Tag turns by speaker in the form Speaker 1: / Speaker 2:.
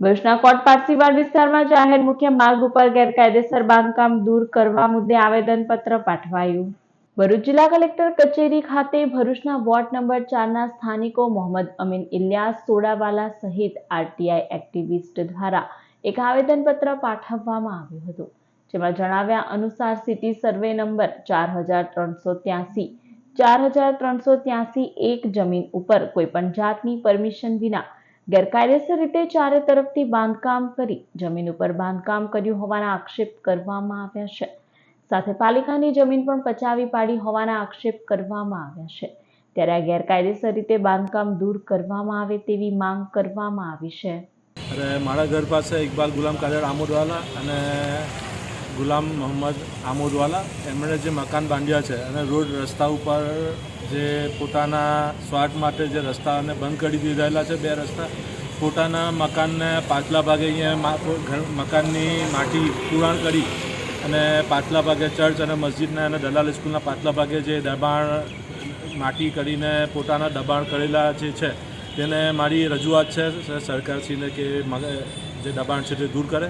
Speaker 1: ભરૂચના કોટ પારસીવાડ વિસ્તારમાં જાહેર મુખ્ય માર્ગ ઉપર ગેરકાયદેસર બાંધકામ દૂર કરવા મુદ્દે આવેદનપત્ર પાઠવાયું. ભરૂચ જિલ્લા કલેક્ટર કચેરી ખાતે ભરૂચના વોર્ડ નંબર 4ના સ્થાનિકો મોહમ્મદ અમીન ઇલિયાસ સોડાવાલા સહિત આરટીઆઈ એક્ટિવિસ્ટ દ્વારા એક આવેદનપત્ર પાઠવવામાં આવ્યું હતું, જેમાં જણાવ્યા અનુસાર સિટી સર્વે નંબર 4383 4383 એક જમીન ઉપર કોઈપણ જાતની પરમિશન વિના ગેરકાયદેસર રીતે ચારે તરફથી બાંધકામ કરી જમીન ઉપર બાંધકામ કર્યું હોવાના આક્ષેપ કરવામાં આવ્યા છે. સાથે પાલિકાની જમીન પણ પચાવી પાડી હોવાના આક્ષેપ કરવામાં આવ્યા છે. ત્યારે આ ગેરકાયદેસર રીતે બાંધકામ દૂર કરવામાં આવે તેવી માંગ કરવામાં આવી છે.
Speaker 2: મારા ઘર પાસે ઇકબાલ ગુલામ કાદર આમોદવાલા અને ગુલામ મોહમ્મદ આમોદવાલા એમણે જે મકાન બાંધ્યા છે અને રોડ રસ્તા ઉપર જે પોતાના સ્વાર્થ માટે જે રસ્તાને બંધ કરી દીધેલા છે, બે રસ્તા પોતાના મકાનને પાછલા ભાગે અહીંયા મકાનની માટી પુરાણ કરી અને પાછલા ભાગે ચર્ચ અને મસ્જિદના અને દલાલ સ્કૂલના પાછલા ભાગે જે દબાણ માટી કરીને પોતાના દબાણ કરેલા જે છે તેને મારી રજૂઆત છે સરકારશ્રીને કે જે દબાણ છે તે દૂર કરે.